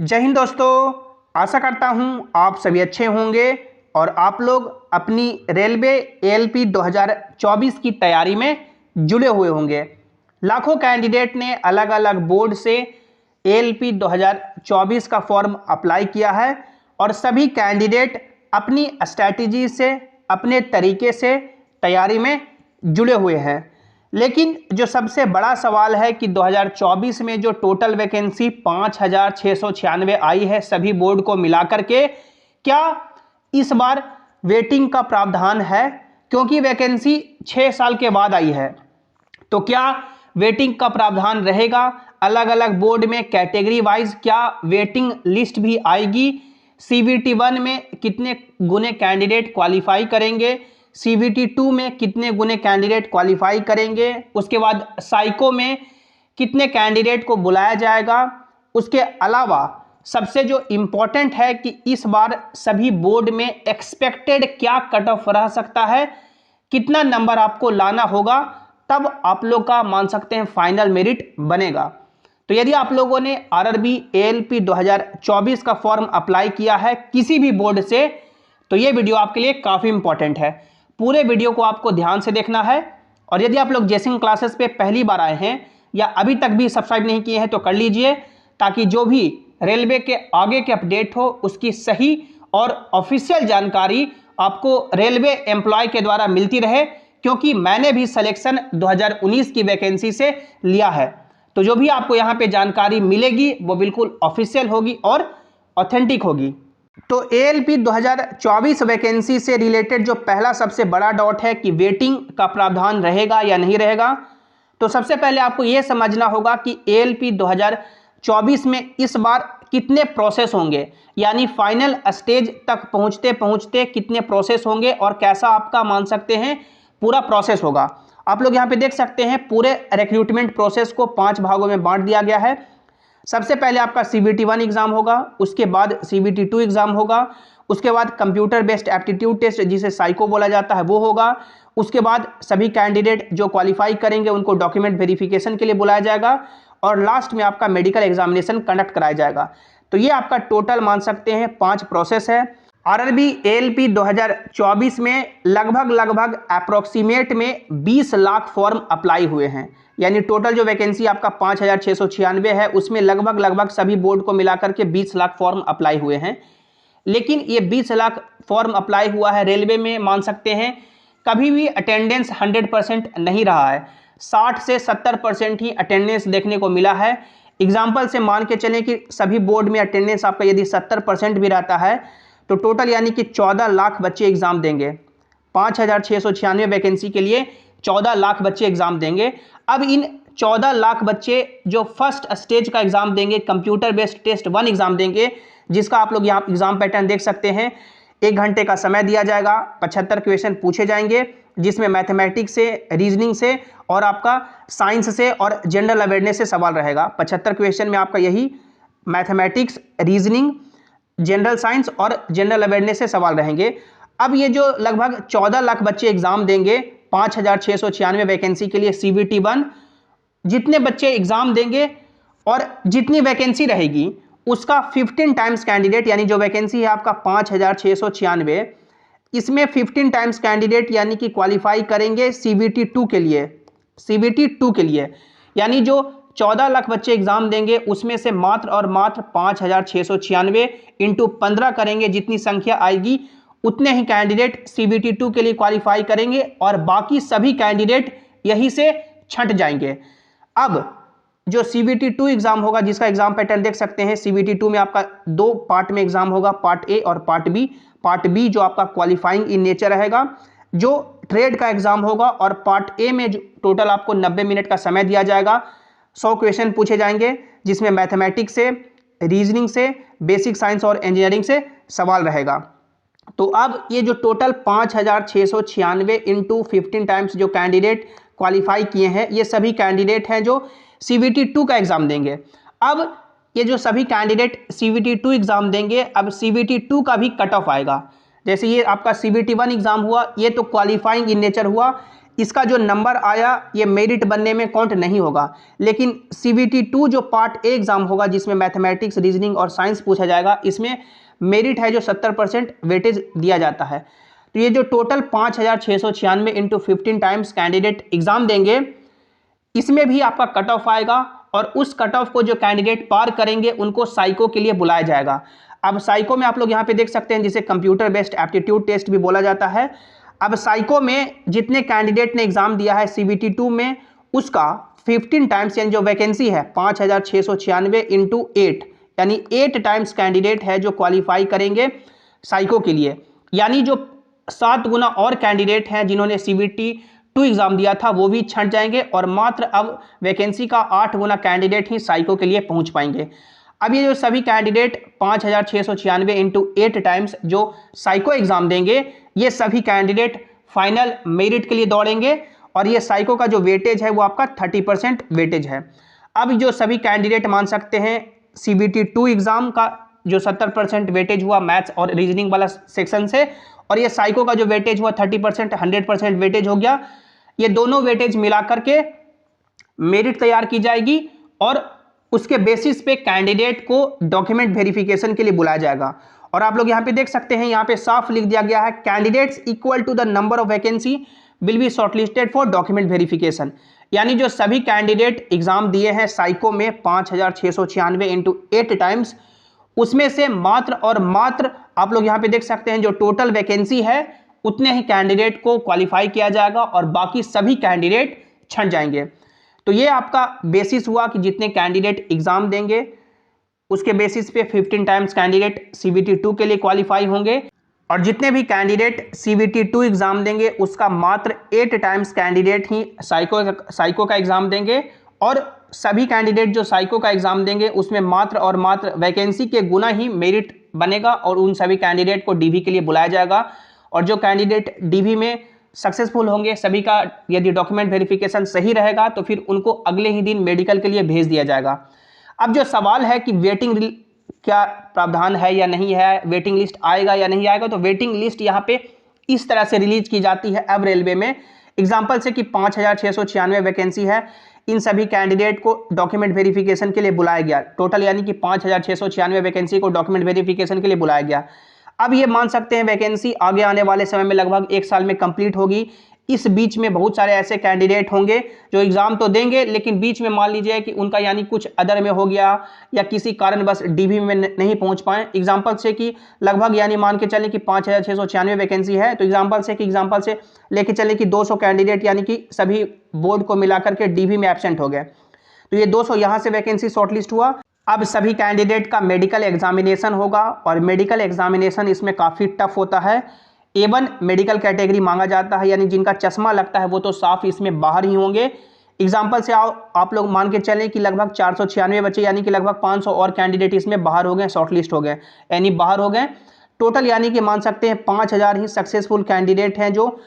जय हिंद दोस्तों, आशा करता हूं आप सभी अच्छे होंगे और आप लोग अपनी रेलवे एएलपी 2024 की तैयारी में जुड़े हुए होंगे। लाखों कैंडिडेट ने अलग अलग बोर्ड से एएलपी 2024 का फॉर्म अप्लाई किया है और सभी कैंडिडेट अपनी स्ट्रैटेजी से, अपने तरीके से तैयारी में जुड़े हुए हैं। लेकिन जो सबसे बड़ा सवाल है कि 2024 में जो टोटल वैकेंसी 5,696 आई है सभी बोर्ड को मिलाकर के, क्या इस बार वेटिंग का प्रावधान है? क्योंकि वैकेंसी 6 साल के बाद आई है, तो क्या वेटिंग का प्रावधान रहेगा? अलग अलग बोर्ड में कैटेगरी वाइज क्या वेटिंग लिस्ट भी आएगी? सीबीटी 1 में कितने गुने कैंडिडेट क्वालिफाई करेंगे? सीबीटी 2 में कितने गुने कैंडिडेट क्वालिफाई करेंगे? उसके बाद साइको में कितने कैंडिडेट को बुलाया जाएगा? उसके अलावा सबसे जो इम्पोर्टेंट है कि इस बार सभी बोर्ड में एक्सपेक्टेड क्या कट ऑफ रह सकता है, कितना नंबर आपको लाना होगा, तब आप लोग का मान सकते हैं फाइनल मेरिट बनेगा। तो यदि आप लोगों ने आरआरबी एएलपी 2024 का फॉर्म अप्लाई किया है किसी भी बोर्ड से, तो ये वीडियो आपके लिए काफ़ी इंपॉर्टेंट है। पूरे वीडियो को आपको ध्यान से देखना है और यदि आप लोग जेसिंग क्लासेस पे पहली बार आए हैं या अभी तक भी सब्सक्राइब नहीं किए हैं तो कर लीजिए, ताकि जो भी रेलवे के आगे के अपडेट हो उसकी सही और ऑफिशियल जानकारी आपको रेलवे एम्प्लॉय के द्वारा मिलती रहे। क्योंकि मैंने भी सिलेक्शन 2019 की वैकेंसी से लिया है, तो जो भी आपको यहाँ पे जानकारी मिलेगी वो बिल्कुल ऑफिशियल होगी और ऑथेंटिक होगी। तो एएलपी 2024 वैकेंसी से रिलेटेड जो पहला सबसे बड़ा डाउट है कि वेटिंग का प्रावधान रहेगा या नहीं रहेगा, तो सबसे पहले आपको यह समझना होगा कि एएलपी 2024 में इस बार कितने प्रोसेस होंगे, यानी फाइनल स्टेज तक पहुंचते पहुंचते कितने प्रोसेस होंगे और कैसा आपका मान सकते हैं पूरा प्रोसेस होगा। आप लोग यहाँ पे देख सकते हैं पूरे रिक्रूटमेंट प्रोसेस को 5 भागों में बांट दिया गया है। सबसे पहले आपका सीबीटी 1 एग्जाम होगा, उसके बाद सीबीटी 2 एग्जाम होगा, उसके बाद कंप्यूटर बेस्ड एप्टीट्यूड टेस्ट जिसे साइको बोला जाता है वो होगा। उसके बाद सभी कैंडिडेट जो क्वालिफाई करेंगे उनको डॉक्यूमेंट वेरिफिकेशन के लिए बुलाया जाएगा और लास्ट में आपका मेडिकल एग्जामिनेशन कंडक्ट कराया जाएगा। तो ये आपका टोटल मान सकते हैं 5 प्रोसेस है। आरआरबी एएलपी 2024 में लगभग अप्रोक्सीमेट में 20 लाख फॉर्म अप्लाई हुए हैं, यानी टोटल जो वैकेंसी आपका 5,696 है उसमें लगभग सभी बोर्ड को मिलाकर के 20 लाख फॉर्म अप्लाई हुए हैं। लेकिन ये 20 लाख फॉर्म अप्लाई हुआ है रेलवे में, मान सकते हैं कभी भी अटेंडेंस 100% नहीं रहा है, 60 से 70% ही अटेंडेंस देखने को मिला है। एग्जाम्पल से मान के चलें कि सभी बोर्ड में अटेंडेंस आपका यदि 70% भी रहता है तो टोटल यानी कि 14 लाख बच्चे एग्जाम देंगे। 5,696 वैकेंसी के लिए 14 लाख बच्चे एग्जाम देंगे। अब इन 14 लाख बच्चे जो फर्स्ट स्टेज का एग्जाम देंगे, कंप्यूटर बेस्ड टेस्ट 1 एग्जाम देंगे, जिसका आप लोग यहाँ एग्जाम पैटर्न देख सकते हैं। 1 घंटे का समय दिया जाएगा, 75 क्वेश्चन पूछे जाएंगे, जिसमें मैथमेटिक्स से, रीजनिंग से और आपका साइंस से और जनरल अवेयरनेस से सवाल रहेगा। 75 क्वेश्चन में आपका यही मैथमेटिक्स, रीजनिंग, जनरल साइंस और जनरल अवेयरनेस से सवाल रहेंगे। अब ये जो लगभग 14 लाख बच्चे एग्जाम देंगे 5,696 वैकेंसी के लिए सीबीटी 1, जितने बच्चे एग्जाम देंगे और जितनी वैकेंसी रहेगी उसका 15 टाइम्स कैंडिडेट, यानी जो वैकेंसी है आपका 5,696, इसमें 15 टाइम्स कैंडिडेट यानी कि क्वालिफाई करेंगे सीबीटी 2 के लिए। सीबीटी 2 के लिए यानी जो 14 लाख बच्चे एग्जाम देंगे उसमें से मात्र और मात्र 5,696 इंटू 15 करेंगे, जितनी संख्या आएगी उतने ही कैंडिडेट सीबीटी 2 के लिए क्वालिफाई करेंगे और बाकी सभी कैंडिडेट यहीं से छंट जाएंगे। अब जो सीबीटी 2 एग्जाम होगा, जिसका एग्जाम पैटर्न देख सकते हैं, सीबीटी 2 में आपका 2 पार्ट में एग्जाम होगा, पार्ट ए और पार्ट बी। पार्ट बी जो आपका क्वालिफाइंग इन नेचर रहेगा, जो ट्रेड का एग्जाम होगा, और पार्ट ए में टोटल आपको 90 मिनट का समय दिया जाएगा। 100 क्वेश्चन पूछे जाएंगे, जिसमें मैथमेटिक्स से, रीजनिंग से, बेसिक साइंस और इंजीनियरिंग से सवाल रहेगा। तो अब ये जो टोटल 5,696 इंटू 15 टाइम्स जो कैंडिडेट क्वालिफाई किए हैं, ये सभी कैंडिडेट हैं जो सीबीटी 2 का एग्जाम देंगे। अब ये जो सभी कैंडिडेट सीबीटी 2 एग्जाम देंगे, अब सीबीटी 2 का भी कट ऑफ आएगा। जैसे ये आपका सीबीटी 1 एग्जाम हुआ, ये तो क्वालिफाइंग इन नेचर हुआ, इसका जो नंबर आया ये मेरिट बनने में काउंट नहीं होगा। लेकिन CBT 2 जो पार्ट ए एग्जाम होगा जिसमें मैथमेटिक्स, रीजनिंग और साइंस पूछा जाएगा, इसमें मेरिट है जो 70% वेटेज दिया जाता है। तो ये जो total 5696 into 15 times candidate exam देंगे, इसमें भी आपका कट ऑफ आएगा और उस कट ऑफ को जो कैंडिडेट पार करेंगे उनको साइको के लिए बुलाया जाएगा। अब साइको में आप लोग यहाँ पे देख सकते हैं जिसे कंप्यूटर बेस्ड एप्टीट्यूड टेस्ट भी बोला जाता है। अब साइको में जितने कैंडिडेट ने एग्जाम दिया है CBT 2 में, उसका 15 टाइम्स यानी जो वैकेंसी है 5696 इंटू 8 यानी 8 टाइम्स कैंडिडेट है जो क्वालिफाई करेंगे साइको के लिए। यानी जो 7 गुना और कैंडिडेट हैं जिन्होंने CBT 2 एग्जाम दिया था वो भी छंट जाएंगे और मात्र अब वैकेंसी का 8 गुना कैंडिडेट ही साइको के लिए पहुंच पाएंगे। अब ये जो सभी कैंडिडेट 5696 इंटू 8 टाइम्स जो साइको एग्जाम देंगे, ये सभी कैंडिडेट फाइनल मेरिट के लिए दौड़ेंगे और ये साइको का जो वेटेज है वो आपका 30% वेटेज है। अब जो सभी कैंडिडेट मान सकते हैं CBT 2 एग्जाम का जो 70% वेटेज हुआ मैथ्स और रीजनिंग वाला सेक्शन से, और ये साइको का जो वेटेज हुआ 30% 100% वेटेज हो गया, ये दोनों वेटेज मिला करके मेरिट तैयार की जाएगी और उसके बेसिस पे कैंडिडेट को डॉक्यूमेंट वेरिफिकेशन के लिए बुलाया जाएगा। और आप लोग यहाँ पे देख सकते हैं, यहाँ पे साफ लिख दिया गया है candidates equal to the number of vacancy will be shortlisted for document verification. यानी जो सभी कैंडिडेट एग्जाम दिए हैं साइको में 5696 इंटू 8 टाइम्स, उसमें से मात्र और मात्र आप लोग यहाँ पे देख सकते हैं जो टोटल वैकेंसी है उतने ही कैंडिडेट को क्वालिफाई किया जाएगा और बाकी सभी कैंडिडेट छंट जाएंगे। तो ये आपका बेसिस हुआ कि जितने कैंडिडेट एग्जाम देंगे उसके बेसिस पे 15 टाइम्स कैंडिडेट CBT 2 के लिए क्वालिफाई होंगे और जितने भी कैंडिडेट CBT 2 एग्जाम देंगे उसका मात्र 8 टाइम्स कैंडिडेट ही साइको का एग्जाम देंगे और सभी कैंडिडेट जो साइको का एग्जाम देंगे उसमें मात्र और मात्र वैकेंसी के गुना ही मेरिट बनेगा और उन सभी कैंडिडेट को DV के लिए बुलाया जाएगा। और जो कैंडिडेट DV में सक्सेसफुल होंगे, सभी का यदि डॉक्यूमेंट वेरिफिकेशन सही रहेगा तो फिर उनको अगले ही दिन मेडिकल के लिए भेज दिया जाएगा। अब जो सवाल है कि वेटिंग क्या प्रावधान है या नहीं है, वेटिंग लिस्ट आएगा या नहीं आएगा, तो वेटिंग लिस्ट यहाँ पे इस तरह से रिलीज की जाती है अब रेलवे में। एग्जाम्पल से कि 5696 वैकेंसी है, इन सभी कैंडिडेट को डॉक्यूमेंट वेरिफिकेशन के लिए बुलाया गया टोटल, यानी कि 5696 वैकेंसी को डॉक्यूमेंट वेरिफिकेशन के लिए बुलाया गया। अब ये मान सकते हैं वैकेंसी आगे आने वाले समय में लगभग 1 साल में कंप्लीट होगी। इस बीच में बहुत सारे ऐसे कैंडिडेट होंगे जो एग्जाम तो देंगे लेकिन बीच में मान लीजिए कि उनका यानी कुछ अदर में हो गया या किसी कारण बस DV में नहीं पहुंच पाए। एग्जाम्पल से कि लगभग यानी मान के चलें कि 5696 वैकेंसी है, तो एग्जाम्पल से लेके चलें कि 200 कैंडिडेट यानी कि सभी बोर्ड को मिलाकर के DV में एब्सेंट हो गए, तो ये 200 यहाँ से वैकेंसी शॉर्टलिस्ट हुआ। अब सभी कैंडिडेट का मेडिकल एग्जामिनेशन होगा और मेडिकल एग्जामिनेशन इसमें काफ़ी टफ होता है। A1 मेडिकल कैटेगरी मांगा जाता है, यानी जिनका चश्मा लगता है वो तो साफ इसमें बाहर ही होंगे। एग्जाम्पल से आप लोग मान के चलें कि लगभग 496 बच्चे यानी कि लगभग 500 और कैंडिडेट इसमें बाहर हो गए, शॉर्टलिस्ट हो गए यानी बाहर हो गए। टोटल यानी कि मान सकते हैं 5000 ही सक्सेसफुल कैंडिडेट हैं जो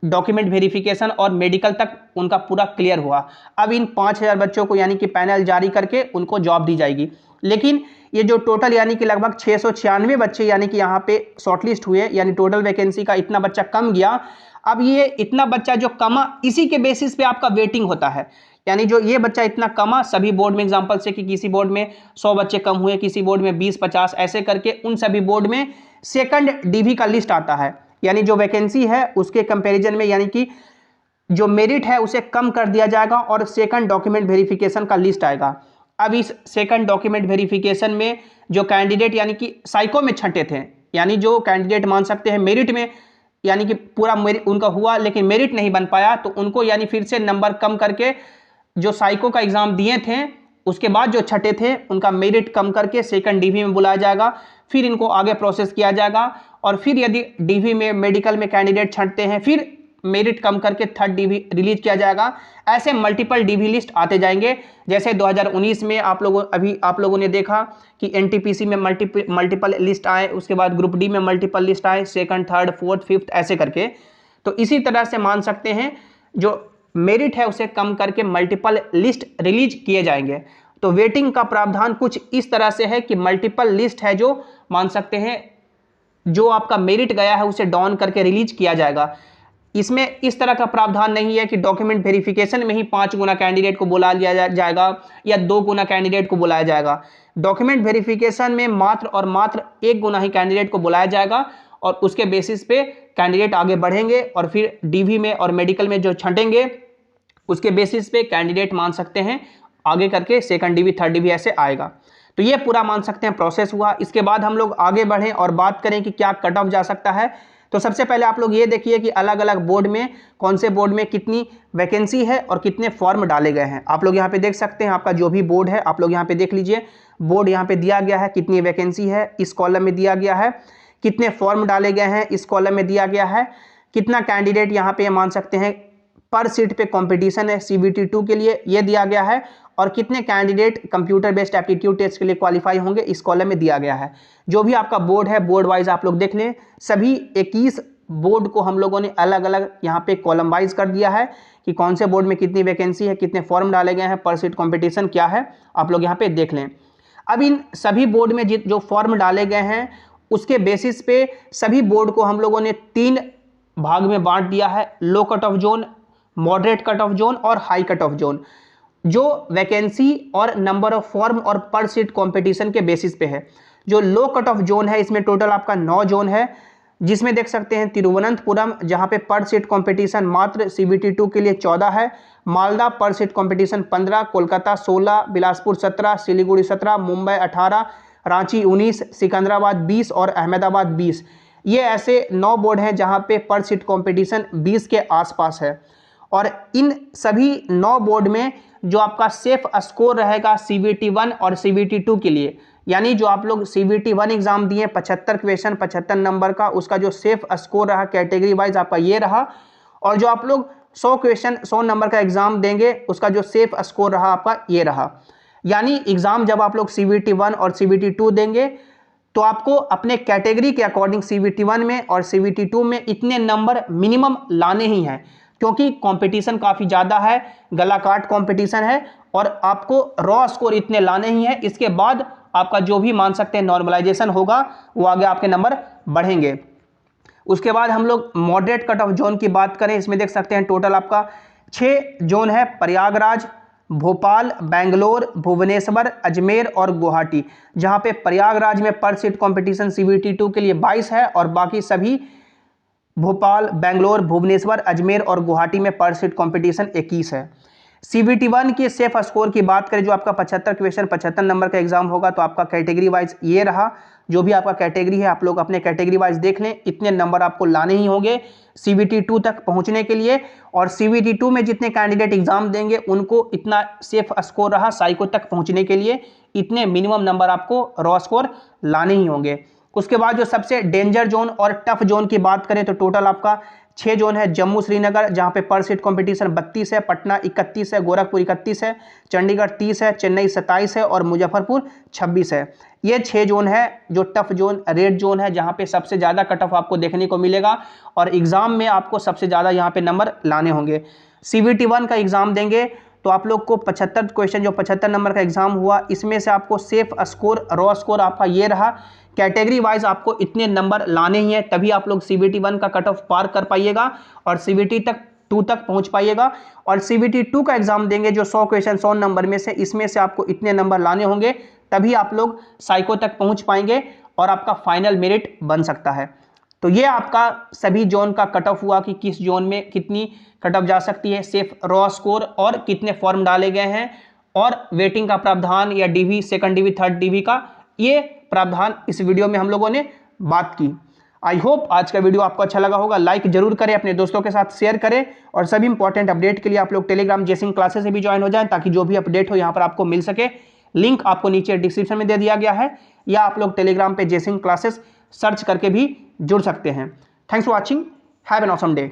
डॉक्यूमेंट वेरिफिकेशन और मेडिकल तक उनका पूरा क्लियर हुआ। अब इन 5000 बच्चों को यानी कि पैनल जारी करके उनको जॉब दी जाएगी। लेकिन ये जो टोटल यानी कि लगभग 696 बच्चे यानी कि यहाँ पे शॉर्टलिस्ट हुए, यानी टोटल वैकेंसी का इतना बच्चा कम गया। अब ये इतना बच्चा जो कमा, इसी के बेसिस पे आपका वेटिंग होता है, यानी जो ये बच्चा इतना कमा सभी बोर्ड में, एग्जाम्पल से कि किसी बोर्ड में 100 बच्चे कम हुए, किसी बोर्ड में 20-50, ऐसे करके उन सभी बोर्ड में सेकंड DV का लिस्ट आता है, यानी जो वैकेंसी है उसके कंपैरिजन में यानी कि जो मेरिट है उसे कम कर दिया जाएगा और सेकंड डॉक्यूमेंट वेरिफिकेशन का लिस्ट आएगा। अब इस सेकंड डॉक्यूमेंट वेरिफिकेशन में जो कैंडिडेट यानी कि साइको में छंटे थे, यानी जो कैंडिडेट मान सकते हैं मेरिट में यानी कि पूरा उनका हुआ लेकिन मेरिट नहीं बन पाया, तो उनको यानी फिर से नंबर कम करके जो साइको का एग्जाम दिए थे उसके बाद जो छठे थे उनका मेरिट कम करके सेकंड DV में बुलाया जाएगा। फिर इनको आगे प्रोसेस किया जाएगा और फिर यदि DV में मेडिकल में कैंडिडेट छंटते हैं फिर मेरिट कम करके थर्ड DV रिलीज किया जाएगा। ऐसे मल्टीपल DV लिस्ट आते जाएंगे। जैसे 2019 में आप लोगों ने देखा कि NTPC में मल्टीपल लिस्ट आए, उसके बाद ग्रुप D में मल्टीपल लिस्ट आए, सेकंड, थर्ड, फोर्थ, फिफ्थ ऐसे करके। तो इसी तरह से मान सकते हैं जो मेरिट है उसे कम करके मल्टीपल लिस्ट रिलीज किए जाएंगे। तो वेटिंग का प्रावधान कुछ इस तरह से है कि मल्टीपल लिस्ट है जो मान सकते हैं जो आपका मेरिट गया है उसे डाउन करके रिलीज किया जाएगा। इसमें इस तरह का प्रावधान नहीं है कि डॉक्यूमेंट वेरिफिकेशन में ही 5 गुना कैंडिडेट को बुला लिया जाएगा या 2 गुना कैंडिडेट को बुलाया जाएगा। डॉक्यूमेंट वेरिफिकेशन में मात्र और मात्र 1 गुना ही कैंडिडेट को बुलाया जाएगा और उसके बेसिस पे कैंडिडेट आगे बढ़ेंगे और फिर डीवी में और मेडिकल में जो छंटेंगे उसके बेसिस पे कैंडिडेट मान सकते हैं आगे करके सेकंड डीवी, थर्ड डीवी ऐसे आएगा। तो ये पूरा मान सकते हैं प्रोसेस हुआ। इसके बाद हम लोग आगे बढ़ें और बात करें कि क्या कट ऑफ जा सकता है। तो सबसे पहले आप लोग ये देखिए कि अलग अलग बोर्ड में कौन से बोर्ड में कितनी वैकेंसी है और कितने फॉर्म डाले गए हैं। आप लोग यहाँ पे देख सकते हैं, आपका जो भी बोर्ड है आप लोग यहाँ पे देख लीजिए, बोर्ड यहाँ पे दिया गया है, कितनी वैकेंसी है इस कॉलम में दिया गया है, कितने फॉर्म डाले गए हैं इस कॉलम में दिया गया है, कितना कैंडिडेट यहाँ पे मान सकते हैं पर सीट पे कंपटीशन है CBT 2 के लिए ये दिया गया है, और कितने candidate computer based aptitude test के लिए क्वालिफाई होंगे इस कॉलम में दिया गया है। जो भी आपका बोर्ड है बोर्ड वाइज आप लोग देख लें, सभी 21 बोर्ड को हम लोगों ने अलग अलग यहाँ पे कॉलम वाइज कर दिया है कि कौन से बोर्ड में कितनी वैकेंसी है, कितने फॉर्म डाले गए हैं, पर सीट कंपटीशन क्या है, आप लोग यहाँ पे देख लें। अब इन सभी बोर्ड में जो फॉर्म डाले गए हैं उसके बेसिस पे सभी बोर्ड को हम लोगों ने 3 भाग में बांट दिया है, low cut off zone, moderate cut off zone और हाई कट ऑफ जोन, जो वैकेंसी और नंबर ऑफ फॉर्म और पर सीट कंपटीशन के बेसिस पे है। जो लो कट ऑफ जोन है इसमें टोटल आपका 9 जोन है, जिसमें देख सकते हैं तिरुवनंतपुरम जहां पे पर सीट कंपटीशन मात्र CBT 2 के लिए 14 है, मालदा पर सीट कंपटीशन 15, कोलकाता 16, बिलासपुर 17, सिलीगुड़ी 17, मुंबई 18, रांची 19, सिकंदराबाद 20 और अहमदाबाद 20। ये ऐसे 9 बोर्ड हैं जहां पे पर सीट कंपटीशन 20 के आसपास है। और इन सभी 9 बोर्ड में जो आपका सेफ स्कोर रहेगा CBT 1 और CBT 2 के लिए, यानी जो आप लोग CBT 1 एग्जाम दिए 75 क्वेश्चन 75 नंबर का, उसका जो सेफ स्कोर रहा कैटेगरी वाइज आपका ये रहा, और जो आप लोग 100 क्वेश्चन 100 नंबर का एग्जाम देंगे उसका जो सेफ स्कोर रहा आपका ये रहा। यानी एग्जाम जब आप लोग CBT 1 और CBT 2 देंगे तो आपको अपने कैटेगरी के अकॉर्डिंग CBT 1 में और CBT 2 में इतने नंबर मिनिमम लाने ही हैं, क्योंकि कंपटीशन काफ़ी ज़्यादा है, गला काट कंपटीशन है और आपको रॉ स्कोर इतने लाने ही हैं। इसके बाद आपका जो भी मान सकते हैं नॉर्मलाइजेशन होगा वो आगे आपके नंबर बढ़ेंगे। उसके बाद हम लोग मॉडरेट कट ऑफ जोन की बात करें, इसमें देख सकते हैं टोटल आपका 6 जोन है, प्रयागराज, भोपाल, बेंगलोर, भुवनेश्वर, अजमेर और गुवाहाटी, जहां पे प्रयागराज में पर सीट कंपटीशन CBT 2 के लिए 22 है और बाकी सभी भोपाल, बेंगलोर, भुवनेश्वर, अजमेर और गुवाहाटी में पर सीट कंपटीशन 21 है। CBT 1 की सेफ स्कोर की बात करें, जो आपका 75 क्वेश्चन 75 नंबर का एग्जाम होगा, तो आपका कैटेगरी वाइज ये रहा। जो भी आपका कैटेगरी है आप लोग अपने कैटेगरी वाइज देख लें, इतने नंबर आपको लाने ही होंगे CBT 2 तक पहुंचने के लिए, और CBT 2 में जितने कैंडिडेट एग्जाम देंगे उनको इतना सेफ स्कोर रहा साइको तक पहुंचने के लिए, इतने मिनिमम नंबर आपको रॉ स्कोर लाने ही होंगे। उसके बाद जो सबसे डेंजर जोन और टफ जोन की बात करें तो टोटल आपका 6 जोन है, जम्मू श्रीनगर जहां पे पर सीट कंपटीशन 32 है, पटना 31 है, गोरखपुर 31 है, चंडीगढ़ 30 है, चेन्नई 27 है और मुजफ्फरपुर 26 है। ये 6 जोन है जो टफ जोन रेड जोन है, जहां पे सबसे ज़्यादा कट ऑफ आपको देखने को मिलेगा और एग्जाम में आपको सबसे ज़्यादा यहाँ पे नंबर लाने होंगे। CBT 1 का एग्जाम देंगे तो आप लोग को 75 क्वेश्चन जो 75 नंबर का एग्जाम हुआ, इसमें से आपको सेफ स्कोर रॉ स्कोर आपका ये रहा। कैटेगरी वाइज आपको इतने नंबर लाने ही हैं, तभी आप लोग CBT 1 का कट ऑफ पार कर पाइएगा और CBT 2 तक पहुंच पाइएगा। और CBT 2 का एग्जाम देंगे जो 100 क्वेश्चन 100 नंबर में से, इसमें से आपको इतने नंबर लाने होंगे, तभी आप लोग साइको तक पहुंच पाएंगे और आपका फाइनल मेरिट बन सकता है। तो ये आपका सभी जोन का कट ऑफ हुआ कि किस जोन में कितनी कट ऑफ जा सकती है, सेफ रॉ स्कोर और कितने फॉर्म डाले गए हैं, और वेटिंग का प्रावधान या DV second DV third DV का ये प्रावधान इस वीडियो में हम लोगों ने बात की। आई होप आज का वीडियो आपको अच्छा लगा होगा। लाइक जरूर करें, अपने दोस्तों के साथ शेयर करें, और सभी इंपॉर्टेंट अपडेट के लिए आप लोग टेलीग्राम जेसिंग क्लासेस से भी ज्वाइन हो जाएं, ताकि जो भी अपडेट हो यहाँ पर आपको मिल सके। लिंक आपको नीचे डिस्क्रिप्शन में दे दिया गया है, या आप लोग टेलीग्राम पे जेसिंग क्लासेस सर्च करके भी जुड़ सकते हैं। Thanks for watching, have an awesome day.